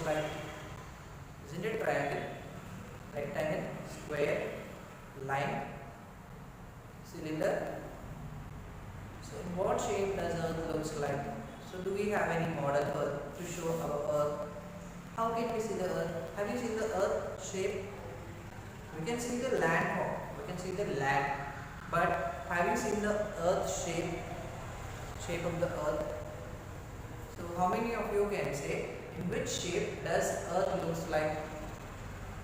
like? Isn't it triangle, rectangle, square, line, cylinder? So in what shape does Earth looks like? So do we have any model Earth to show our Earth? How can we see the Earth? Have you seen the Earth shape? We can see the land form, we can see the land, but have you seen the Earth shape of the Earth? So how many of you can say in which shape does Earth looks like?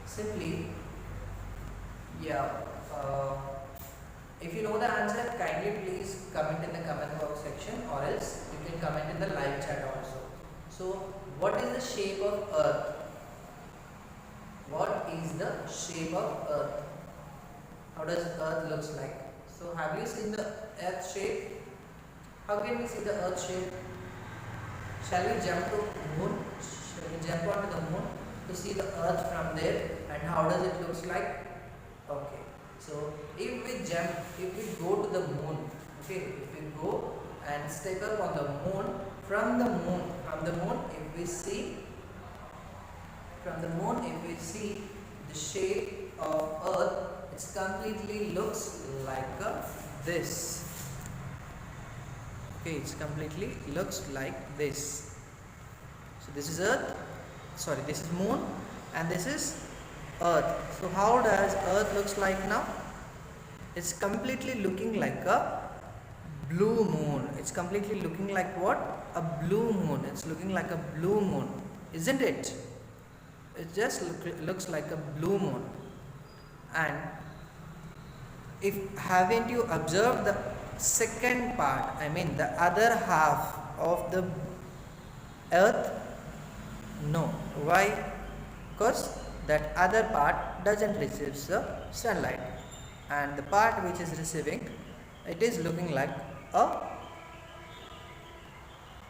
Simply, yeah. If you know the answer, kindly please comment in the comment box section, or else you can comment in the live chat also. So what is the shape of Earth? What is the shape of Earth? How does Earth looks like? So have you seen the Earth shape? How can we see the Earth shape? Shall we jump to moon? Shall we jump onto the moon to see the Earth from there, and how does it looks like? Okay. So if we go to the moon, okay, if we go and step up on the moon, from the moon, if we see the shape of Earth, it completely looks like this. Okay, it completely looks like this. So this is Earth, sorry, this is moon, and this is Earth. So how does Earth looks like now? It's completely looking like a blue moon. It's completely looking like what? A blue moon. It's looking like a blue moon, isn't it? It just looks like a blue moon. And haven't you observed the second part, I mean the other half of the Earth? No. Why? Because that other part doesn't receive the sunlight, and the part which is receiving, it is looking like a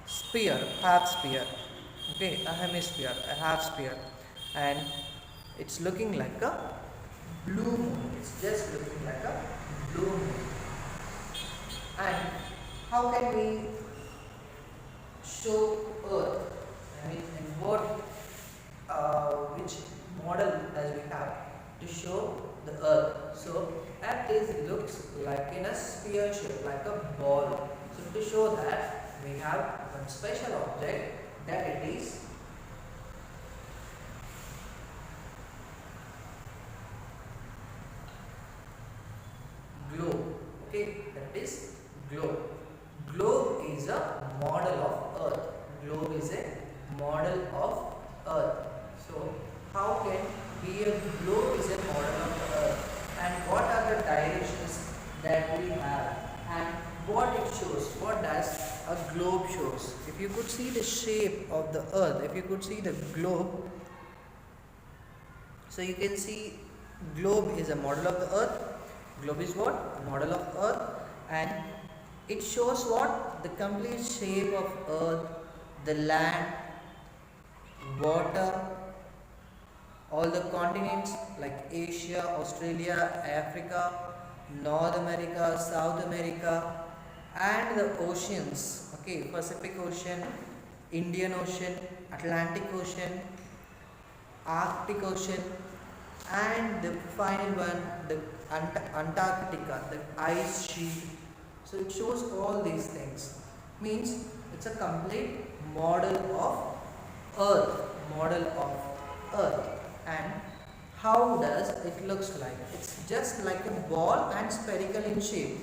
sphere, half sphere, okay, a hemisphere, a half sphere, and it's looking like a blue moon. It's just looking like a blue moon. And how can we show Earth? I mean, in which model does we have to show the Earth? So Earth looks like in a sphere shape, like a ball. So to show that, we have one special object, that it is globe. Okay, that is globe. Globe is a model of Earth. Globe is a model of Earth. So how can be a globe is a model of the Earth, and what are the directions that we have, and what it shows? What does a globe shows? If you could see the shape of the Earth, if you could see the globe, so you can see globe is a model of the Earth. Globe is what? A model of Earth, and it shows what? The complete shape of Earth, the land, water, all the continents like Asia, Australia, Africa, North America, South America, and the oceans. Okay, Pacific Ocean, Indian Ocean, Atlantic Ocean, Arctic Ocean, and the final one, the Antarctica, the ice sheet. So it shows all these things. Means it's a complete model of Earth. And how does it looks like? It's just like a ball and spherical in shape.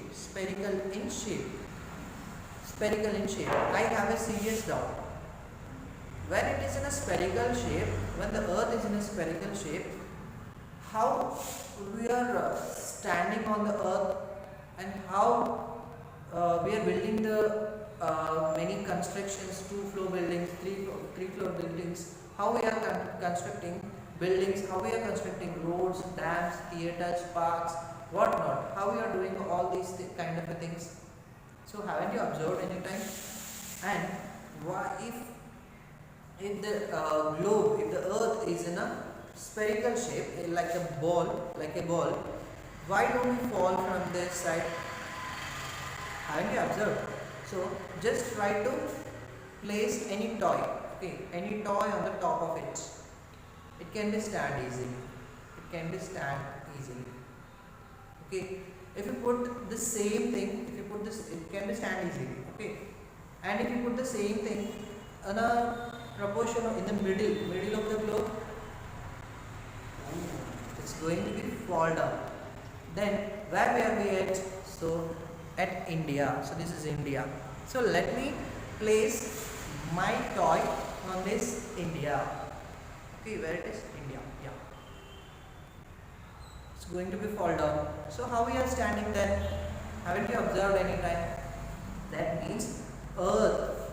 I have a serious doubt. When it is in a spherical shape, when the Earth is in a spherical shape, how we are standing on the Earth, and how we are building the many constructions, 2-floor buildings, 3-floor buildings, how we are constructing buildings, how we are constructing roads, dams, theatres, parks, whatnot, how we are doing all these kind of things. So haven't you observed any time? And why, if the globe, if the Earth is in a spherical shape, like a ball, why don't we fall from this side? Haven't you observed? So just try to place any toy. okay, any toy on the top of it, it can be stand easily. It can be stand easily. Okay, if you put the same thing, if you put this, it can be stand easily. Okay, and if you put the same thing in a proportion in the middle of the globe, it's going to be fall down. Then where we are at? So at India. So this is India. So let me place my toy on this India. Okay, where it is? India. Yeah. It's going to be fall down. So how we are standing there? Haven't you observed any time? That means Earth,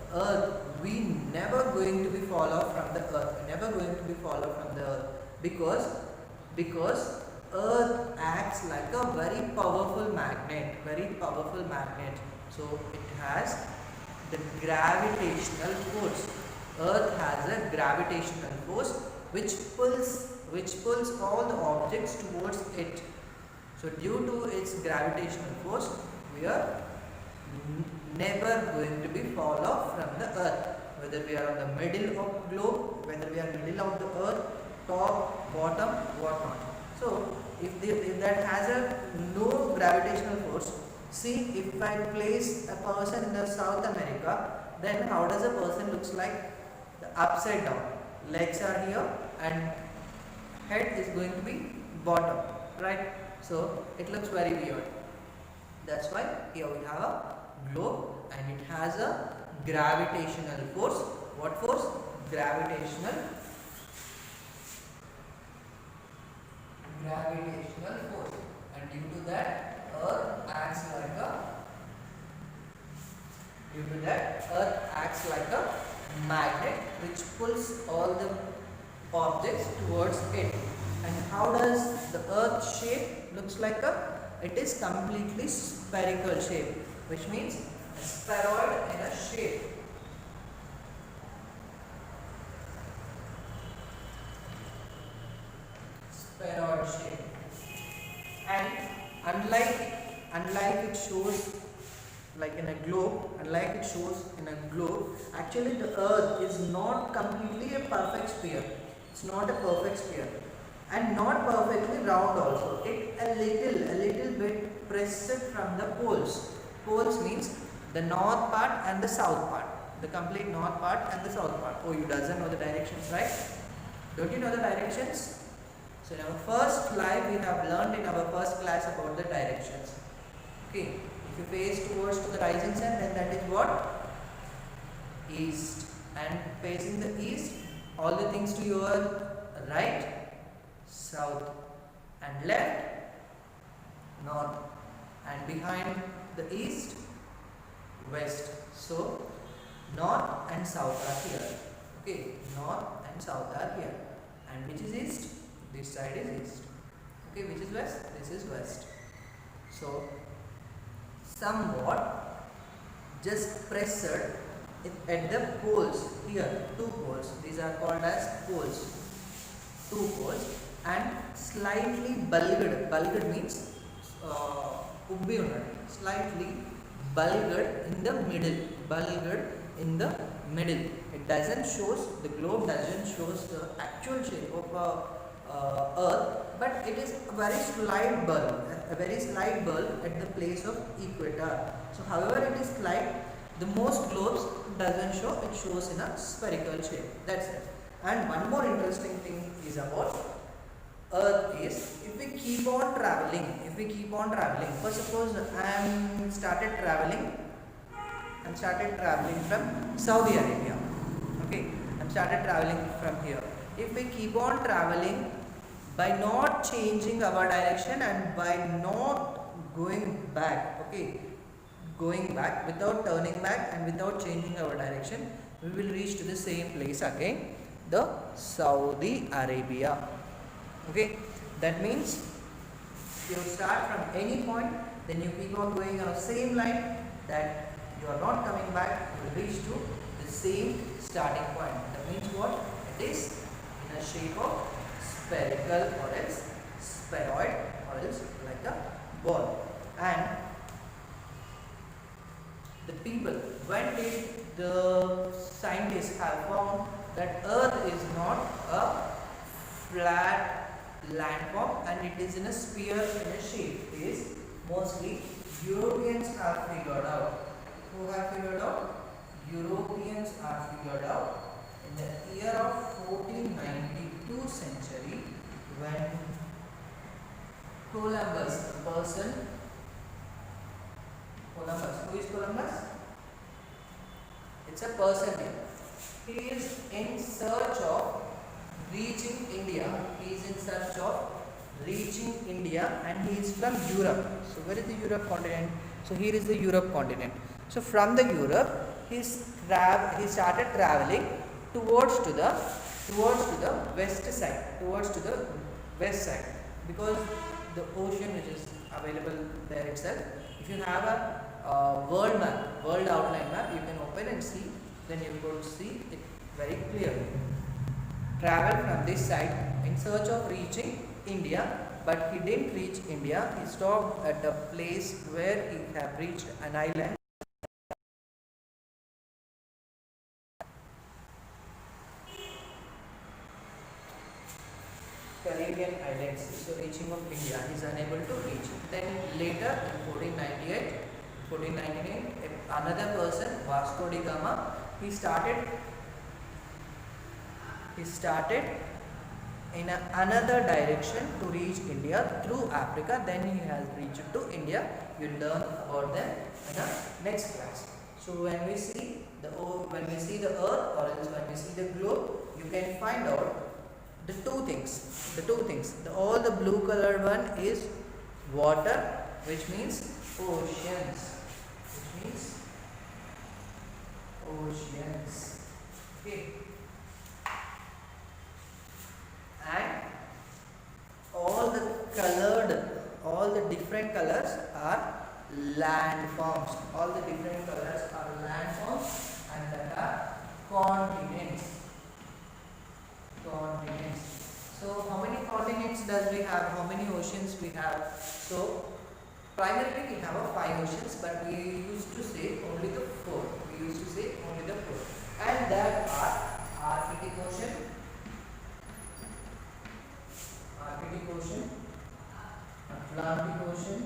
we never going to be fall off from the Earth. Never going to be fall off from the Earth because Earth acts like a very powerful magnet. So it has the gravitational force. Earth has a gravitational force which pulls all the objects towards it. So due to its gravitational force, we are never going to be fall off from the Earth. Whether we are on the middle of globe, whether we are middle of the Earth, top, bottom, whatnot. So if that has a no gravitational force, see, if I place a person in the South America, then how does a person looks like? The upside down. Legs are here and head is going to be bottom, right? So it looks very weird. That's why here we have a globe and it has a gravitational force. What force? Gravitational force. And due to that, Earth acts like a magnet which pulls all the objects towards it. And how does the Earth shape looks like? It is completely spherical shape, which means a spheroid in a shape. Spheroid shape. And unlike it shows like in a globe, actually the Earth is not completely a perfect sphere. It's not a perfect sphere and not perfectly round also. It a little bit pressed from the poles. Poles means the north part and the south part. The complete north part and the south part. Oh, you doesn't know the directions, right? Don't you know the directions? So in our first life we have learned in our first class about the directions. Okay, if you face towards to the rising sun, then that is what? East. And facing the east, all the things to your right, south, and left, north, and behind the east, west. So north and south are here. Okay, north and south are here. And which is east? This side is east. Okay, which is west? This is west. So somewhat just pressed at the poles here, two poles. These are called as poles. Two poles and slightly bulged. Bulged means slightly bulged in the middle. It doesn't shows, the globe doesn't shows the actual shape of Earth, but it is a very slight bulb at the place of equator. So however it is slight, the most globes doesn't show, it shows in a spherical shape. That's it. And one more interesting thing is about Earth is, if we keep on traveling, for suppose I am started traveling from Saudi Arabia. Okay, I started traveling from here. If we keep on traveling by not changing our direction and by not going back, without turning back and without changing our direction, we will reach to the same place again, the Saudi Arabia. Okay, that means you start from any point, then you keep on going on the same line, that you are not coming back, you will reach to the same starting point. That means what? It is in a shape of spherical or else spheroid or else like a ball. And the people, when did the scientists have found that Earth is not a flat landform and it is in a sphere in a shape. Is mostly Europeans have figured out. Who have figured out? Europeans have figured out in the year of 1492 century when Columbus, the person Columbus. Who is Columbus? It's a person here. He is in search of reaching India. He is in search of reaching India and he is from Europe. So where is the Europe continent? So here is the Europe continent. So from the Europe he started traveling towards to the west side, because the ocean which is available there itself. If you have a world outline map, you can open and see, then you could see it very clearly. Travel from this side in search of reaching India, but he didn't reach India. He stopped at a place where he had reached an island. Caribbean islands. So reaching of India, he is unable to reach. Then later in 1498, another person, Vasco da Gama, he started in another direction to reach India through Africa. Then he has reached to India. You learn about them in the next class. So when we see the Earth, or else when we see the globe, you can find out the two things. All the blue colored one is water, which means oceans. Okay. And all the different colors are landforms. And that are continents. So how many continents does we have? How many oceans we have? So primarily we have 5 oceans, but we used to say only the 4. And that are Arctic Ocean, Atlantic Ocean,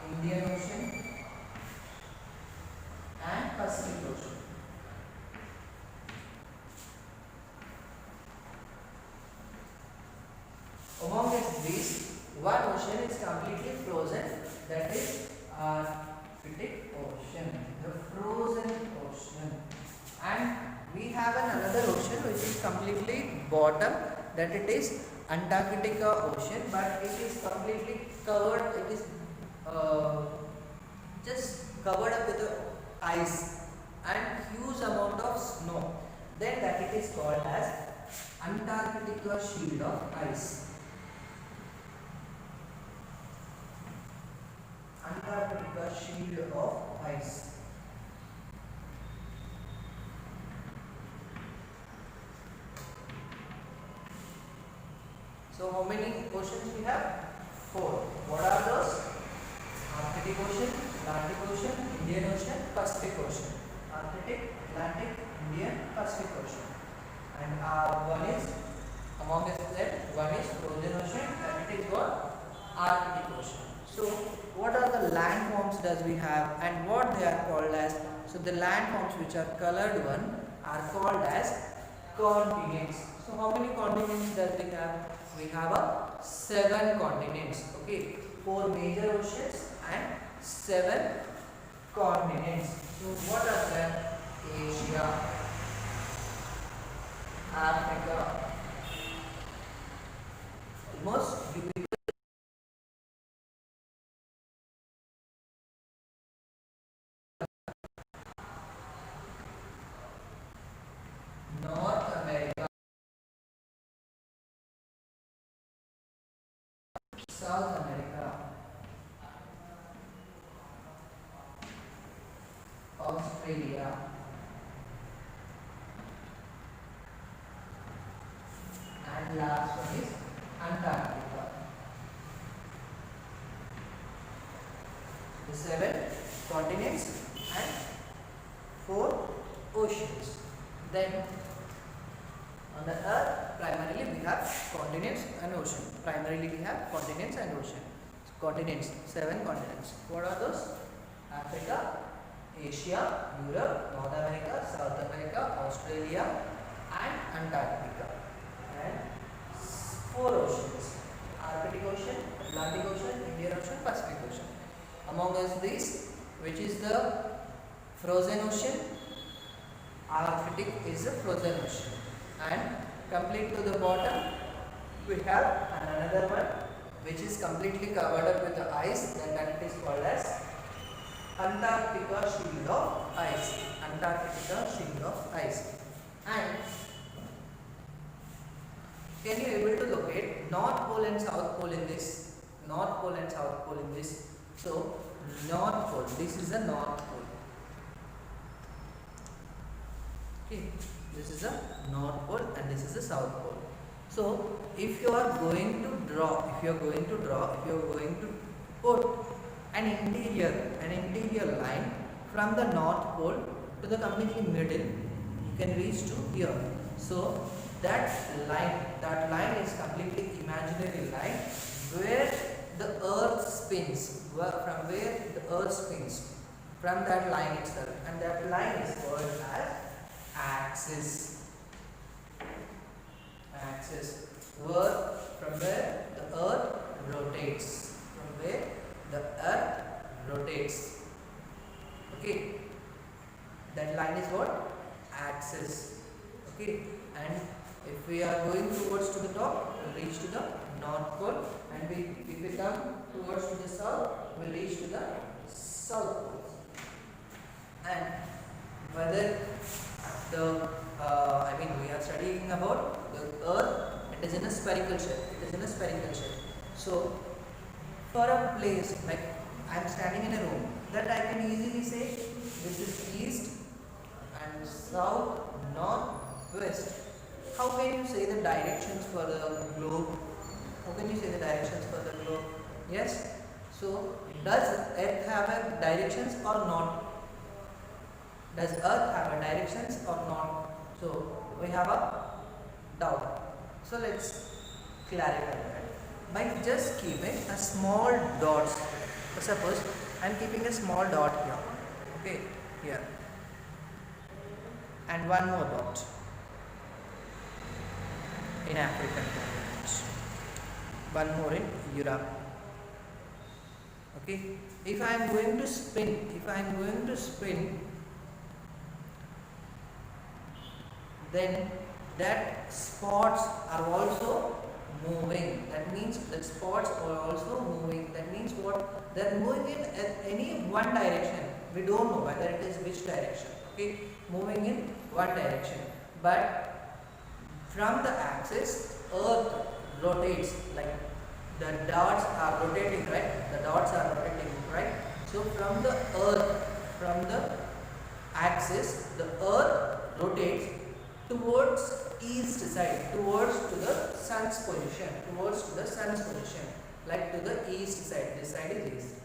Indian Ocean, and Pacific Ocean. Among these, one ocean is completely frozen, that is Arctic Ocean, the frozen ocean. And we have another ocean which is completely bottom, that it is Antarctica Ocean, but it is completely covered, it is just covered up with ice and huge amount of snow. Then that it is called as Antarctica Shield of Ice. Antarctica Shield of Ice. So how many oceans we have? 4. What are those? Arctic Ocean, Atlantic Ocean, Indian Ocean, Pacific Ocean. Arctic, Atlantic, Indian, Pacific Ocean. And one is among them, one is frozen ocean, and it is what? Arctic Ocean. So what are the landforms does we have and what they are called as? So the landforms which are colored one are called as continents. So how many continents does we have? We have 7 continents. Okay, 4 major oceans and 7 continents. So what are them? Asia, Africa, almost North America, South America, Australia, and last one is Antarctica. The 7 continents and 4 oceans. Then on the earth, primarily we have continents and ocean. Primarily we have continents and ocean. So continents, 7 continents. What are those? Africa, Asia, Europe, North America, South America, Australia and Antarctica. And 4 oceans: Arctic Ocean, Atlantic Ocean, Indian Ocean, Pacific Ocean. Among us these, which is the frozen ocean? Arctic is the frozen ocean. And complete to the bottom we have another one which is completely covered up with the ice, then that it is called as Antarctica shield of ice. Antarctica shield of ice. And can you able to locate North Pole and South Pole in this? North Pole and South Pole in this. So North Pole, this is the North Pole. Okay, this is the North Pole and this is the South Pole. So if you are going to draw, if you are going to put an interior line from the North Pole to the completely middle, you can reach to here. So that line is completely imaginary line where the earth spins, from that line itself, and that line is called as axis, from where the earth rotates, okay, that line is what? Axis. Okay, and if we are going towards to the top, we will reach to the North Pole, and if we come towards to the south, we will reach to the South Pole. And whether we are studying about the earth, it is in a spherical shape. So for a place, like I am standing in a room, that I can easily say this is east and south, north, west. How can you say the directions for the globe? Yes. So does Earth have a directions or not? So we have a doubt. So let's clarify that by just keeping a small dot. Suppose I am keeping a small dot here. Okay, here, and one more dot in African continent, one more in Europe. Okay, if I am going to spin, then that spots are also moving. That means that spots are also moving. That means what? They are moving in any one direction. We don't know whether it is which direction. Okay, moving in one direction. But from the axis, Earth rotates, like the dots are rotating, right? So from the axis, the Earth rotates towards east side, towards to the sun's position, like to the east side. This side is east.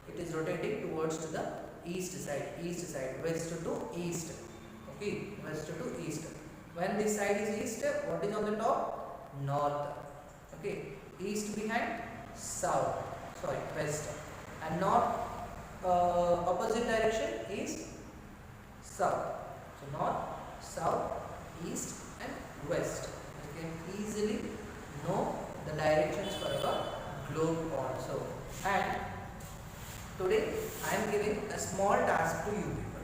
It is rotating towards to the east side, west to east. Okay, west to east. When this side is east, what is on the top? North. Okay, east behind west, and north opposite direction is south. So north, south, east and west. You can easily know the directions for our globe also. And today I am giving a small task to you people.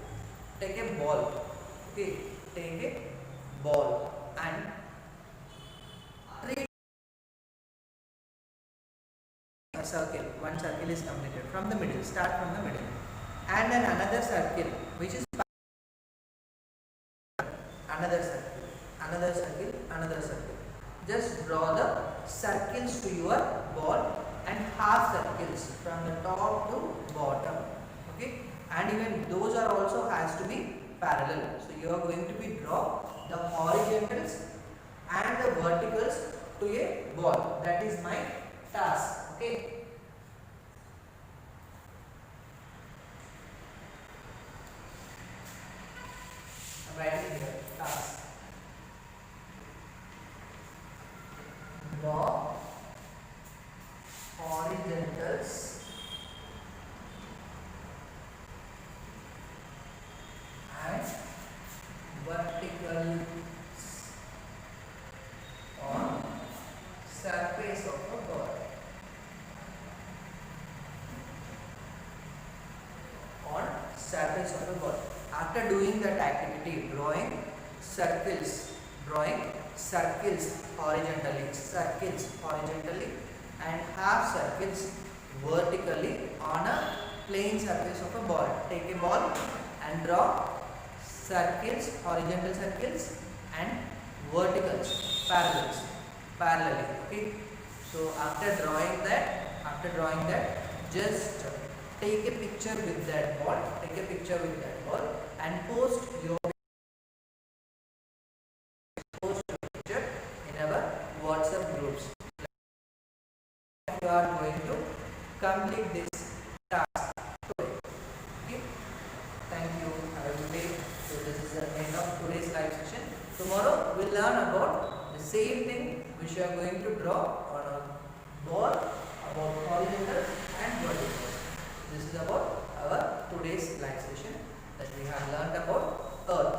Take a ball. Okay, take a ball and a circle. One circle is completed from the middle. Start from the middle, and then another circle, which is another circle. Just draw the circles to your ball and half circles from the top to bottom. Okay, and even those are also has to be parallel. So you are going to be draw the horizontals and the verticals to a ball. That is my task. Okay. Right. circles on surface of a ball. On surface of a ball. After doing that activity, drawing circles horizontally and half circles vertically on a plane surface of a ball. Take a ball and draw circles, horizontal circles and verticals, parallelly. Okay. So after drawing that, just take a picture with that ball. And post your picture in our WhatsApp groups. You are going to complete this task today. Okay. Thank you. Have a good day. So this is the end of today's live session. Tomorrow we'll learn about the same thing which you are going to draw on a ball, about horizontal and vertical. This is about our today's live session, that we have learned about Earth.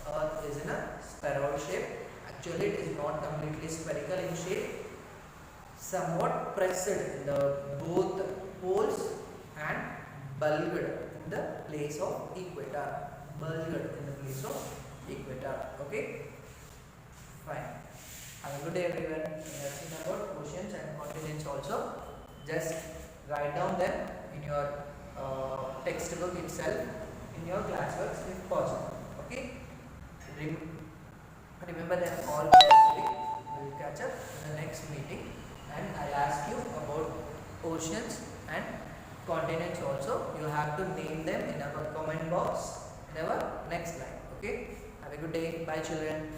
Earth is in a spheroid shape. Actually, it is not completely spherical in shape. Somewhat pressed in the both poles and bulged in the place of equator. Okay, fine. Have a good day, everyone. We have seen about oceans and continents also. Just write down them in your textbook itself, in your classworks if possible. Okay. Remember them all carefully. We will catch up in the next meeting, and I'll ask you about oceans and continents also. You have to name them in our comment box in our next slide. Okay. Have a good day. Bye, children.